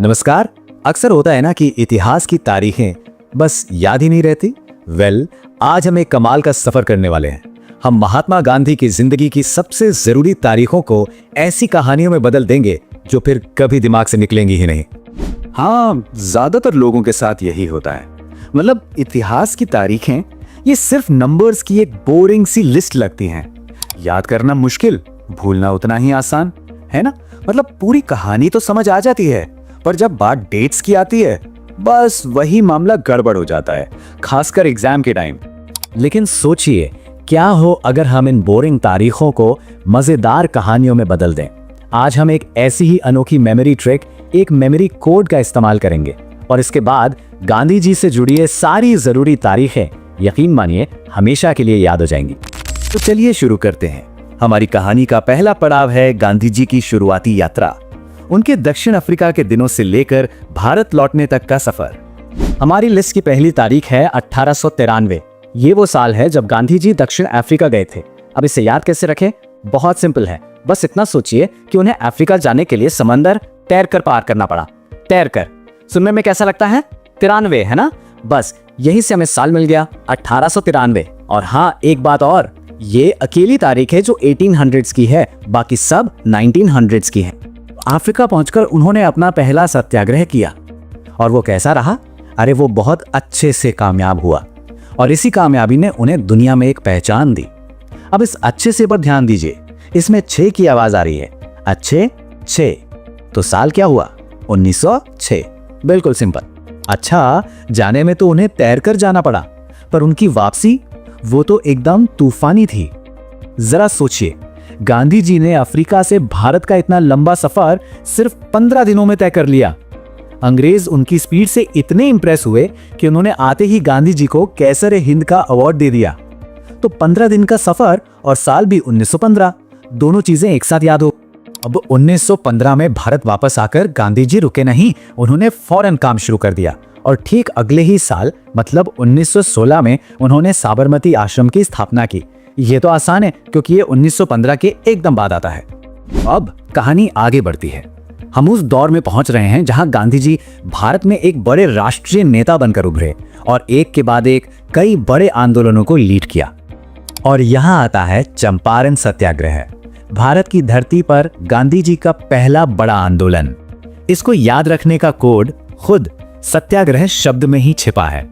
नमस्कार। अक्सर होता है ना कि इतिहास की तारीखें बस याद ही नहीं रहती। आज हम एक कमाल का सफर करने वाले हैं। हम महात्मा गांधी की जिंदगी की सबसे जरूरी तारीखों को ऐसी कहानियों में बदल देंगे जो फिर कभी दिमाग से निकलेंगी ही नहीं। हाँ, ज्यादातर लोगों के साथ यही होता है। मतलब इतिहास की तारीखें ये सिर्फ नंबर्स की एक बोरिंग सी लिस्ट लगती हैं। याद करना मुश्किल, भूलना उतना ही आसान, है ना। मतलब पूरी कहानी तो समझ आ जाती है, पर जब बात डेट्स की आती है बस वही मामला गड़बड़ हो जाता है, खासकर एग्जाम के टाइम। लेकिन सोचिए, क्या हो अगर हम इन बोरिंग तारीखों को मजेदार कहानियों में बदल दें। आज हम एक ऐसी ही अनोखी मेमोरी ट्रिक, एक मेमोरी कोड का इस्तेमाल करेंगे और इसके बाद गांधी जी से जुड़ी सारी जरूरी तारीखें यकीन मानिए हमेशा के लिए याद हो जाएंगी। तो चलिए शुरू करते हैं। हमारी कहानी का पहला पड़ाव है गांधी जी की शुरुआती यात्रा, उनके दक्षिण अफ्रीका के दिनों से लेकर भारत लौटने तक का सफर। हमारी लिस्ट की पहली तारीख है 1893। ये वो साल है जब गांधी जी दक्षिण अफ्रीका गए थे। अब इसे याद कैसे रखें? बहुत सिंपल है। बस इतना सोचिए कि उन्हें अफ्रीका जाने के लिए समंदर तैरकर पार करना पड़ा। तैरकर सुनने में कैसा लगता है? 93 है ना। बस यही से हमें साल मिल गया 1893। और हाँ, एक बात और, ये अकेली तारीख है जो 1800s की है, बाकी सब 1900s की है। अफ्रीका पहुंचकर उन्होंने अपना पहला सत्याग्रह किया और वो कैसा रहा? अरे वो बहुत अच्छे से कामयाब हुआ और इसी कामयाबी ने उन्हें दुनिया में एक पहचान दी। अब इस अच्छे से पर ध्यान दीजिए, इसमें 6 की आवाज आ रही है। अच्छे 6। तो साल क्या हुआ? 1906। बिल्कुल सिंपल। अच्छा, जाने में तो उन्हें तैरकर जाना पड़ा, पर उनकी वापसी वो तो एकदम तूफानी थी। जरा सोचिए, गांधी जी ने अफ्रीका से भारत का इतना लंबा सफर सिर्फ 15 दिनों में तय कर लिया। अंग्रेज उनकी स्पीड से इतने इंप्रेस हुए कि उन्होंने आते ही गांधी जी को कैसर-ए-हिंद का अवार्ड दे दिया। तो 15 दिन का सफर और साल भी 1915, दोनों चीजें एक साथ याद हो। अब 1915 में भारत वापस आकर गांधी जी रुके नहीं, उन्होंने फौरन काम शुरू कर दिया और ठीक अगले ही साल मतलब 1916 में उन्होंने साबरमती आश्रम की स्थापना की। ये तो आसान है क्योंकि ये 1915 के एकदम बाद आता है। अब कहानी आगे बढ़ती है। हम उस दौर में पहुंच रहे हैं जहां गांधी जी भारत में एक बड़े राष्ट्रीय नेता बनकर उभरे और एक के बाद एक कई बड़े आंदोलनों को लीड किया। और यहां आता है चंपारण सत्याग्रह, भारत की धरती पर गांधी जी का पहला बड़ा आंदोलन। इसको याद रखने का कोड खुद सत्याग्रह शब्द में ही छिपा है।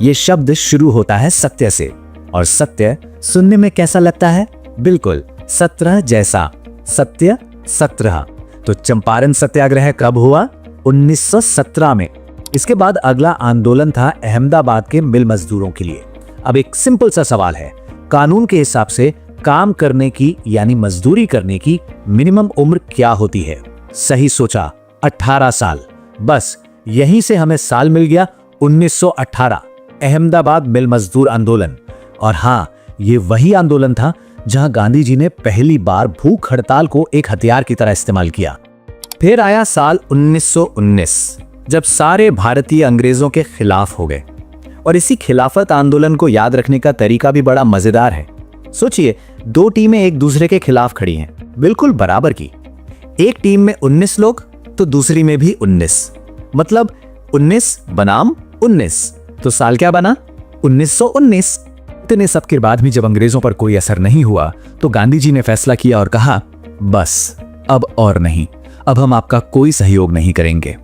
ये शब्द शुरू होता है सत्य से, और सत्य सुनने में कैसा लगता है? बिल्कुल 17 जैसा। सत्य 17। तो चंपारण सत्याग्रह कब हुआ? 1917 में। इसके बाद अगला आंदोलन था अहमदाबाद के मिल मजदूरों के लिए। अब एक सिंपल सा सवाल है, कानून के हिसाब से काम करने की यानी मजदूरी करने की मिनिमम उम्र क्या होती है? सही सोचा, 18 साल। बस यहीं से हमें साल मिल गया 1918, अहमदाबाद मिल मजदूर आंदोलन। और हाँ, ये वही आंदोलन था जहां गांधी जी ने पहली बार भूख हड़ताल को एक हथियार की तरह इस्तेमाल किया। फिर आया साल 1919, जब सारे भारतीय अंग्रेजों के खिलाफ हो गए। और इसी खिलाफत आंदोलन को याद रखने का तरीका भी बड़ा मजेदार है। सोचिए, 2 टीमें एक दूसरे के खिलाफ खड़ी हैं, बिल्कुल बराबर की। एक टीम में 19 लोग तो दूसरी में भी 19, मतलब 19 बनाम 19। तो साल क्या बना? 1919। इतने सब के बाद भी जब अंग्रेजों पर कोई असर नहीं हुआ तो गांधी जी ने फैसला किया और कहा, बस अब और नहीं, अब हम आपका कोई सहयोग नहीं करेंगे।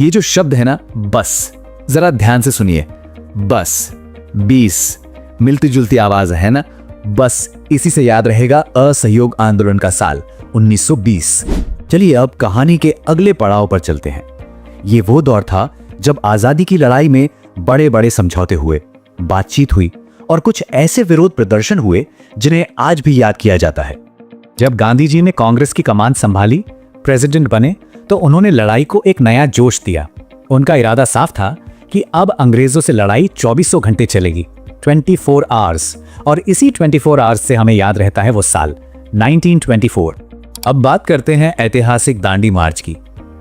ये जो शब्द है ना, बस, जरा ध्यान से सुनिए। बस 20 मिलती जुलती आवाज है ना। बस इसी से याद रहेगा असहयोग आंदोलन का साल 1920। चलिए अब कहानी के अगले पड़ाव पर चलते हैं। ये वो दौर था जब आजादी की लड़ाई में बड़े बड़े समझौते हुए, बातचीत हुई और कुछ ऐसे विरोध प्रदर्शन हुए जिन्हें आज भी याद किया जाता है। जब गांधी जी ने कांग्रेस की कमान संभाली, प्रेसिडेंट बने, तो उन्होंने लड़ाई को एक नया जोश दिया। उनका इरादा साफ था कि अब अंग्रेजों से लड़ाई 24 घंटे चलेगी, 24 आवर्स। और इसी 24 आवर्स से हमें याद रहता है वो साल 1924। अब बात करते हैं ऐतिहासिक दांडी मार्च की।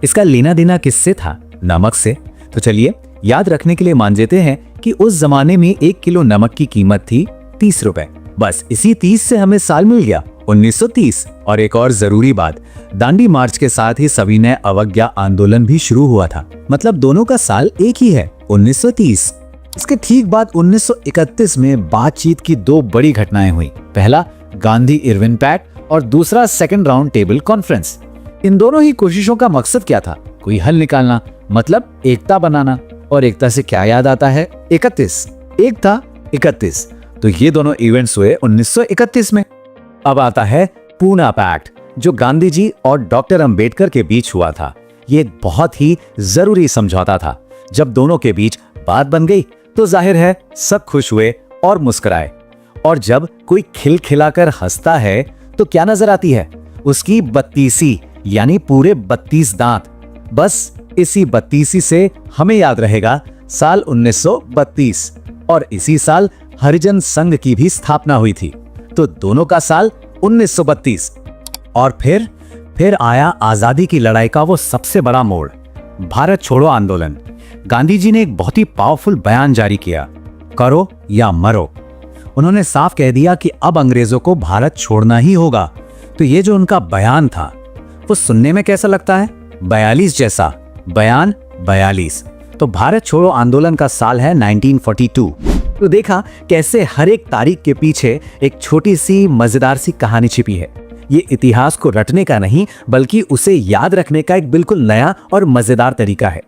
इसका लेना देना किससे था? नमक से। तो चलिए याद रखने के लिए मान लेते हैं कि उस जमाने में 1 किलो नमक की कीमत थी 30 रुपए। बस इसी 30 से हमें साल मिल गया 1930। और एक और जरूरी बात, दांडी मार्च के साथ ही सविनय अवज्ञा आंदोलन भी शुरू हुआ था। मतलब दोनों का साल एक ही है, 1930। इसके ठीक बाद 1931 में बातचीत की दो बड़ी घटनाएं हुई। पहला गांधी इरविन पैक्ट और दूसरा सेकंड राउंड टेबल कॉन्फ्रेंस। इन दोनों ही कोशिशों का मकसद क्या था? कोई हल निकालना, मतलब एकता बनाना। और एकता से क्या याद आता है? 31, एक था 31। तो ये दोनों इवेंट्स हुए 1931 में। अब आता है पूना पैक्ट, जो गांधी जी और डॉक्टर अंबेडकर के बीच हुआ था। ये एक बहुत ही जरूरी समझौता था। जब दोनों के बीच बात बन गई तो जाहिर है सब खुश हुए और मुस्कुराए। और जब कोई खिलखिलाकर हंसता है तो क्या नजर आती है? उसकी बत्तीसी, यानी पूरे 32 दांत। बस इसी 32 से हमें याद रहेगा साल 1932। और इसी साल हरिजन संघ की भी स्थापना हुई थी। तो दोनों का साल 1932। और फिर आया आजादी की लड़ाई का वो सबसे बड़ा मोड़, भारत छोड़ो आंदोलन। गांधी जी ने एक बहुत ही पावरफुल बयान जारी किया, करो या मरो। उन्होंने साफ कह दिया कि अब अंग्रेजों को भारत छोड़ना ही होगा। तो ये जो उनका बयान था वो सुनने में कैसा लगता है? 42 जैसा। बयान 42। तो भारत छोड़ो आंदोलन का साल है 1942। तो देखा कैसे हर एक तारीख के पीछे एक छोटी सी मजेदार सी कहानी छिपी है। ये इतिहास को रटने का नहीं, बल्कि उसे याद रखने का एक बिल्कुल नया और मजेदार तरीका है।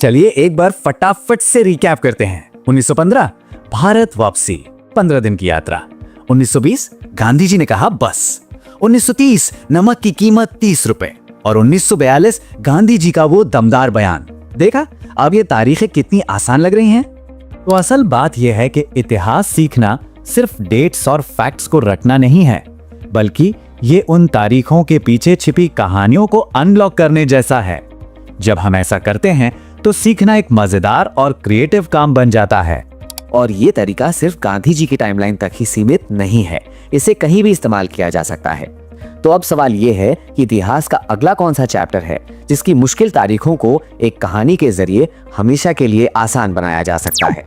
चलिए एक बार फटाफट से रिकैप करते हैं। 1915 भारत वापसी, 15 दिन की यात्रा। 1920 गांधी जी ने कहा बस। 1930 नमक की कीमत 30 रुपए। और 1942 गांधी जी का वो दमदार बयान। देखा अब ये तारीखें कितनी आसान लग रही हैं? तो असल बात यह है कि इतिहास सीखना सिर्फ डेट्स और फैक्ट्स को रटना नहीं है, बल्कि ये उन तारीखों के पीछे छिपी कहानियों को अनलॉक करने जैसा है। जब हम ऐसा करते हैं तो सीखना एक मजेदार और क्रिएटिव काम बन जाता है। और ये तरीका सिर्फ गांधी जी की टाइमलाइन तक ही सीमित नहीं है, इसे कहीं भी इस्तेमाल किया जा सकता है। तो अब सवाल ये है कि इतिहास का अगला कौन सा चैप्टर है जिसकी मुश्किल तारीखों को एक कहानी के जरिए हमेशा के लिए आसान बनाया जा सकता है।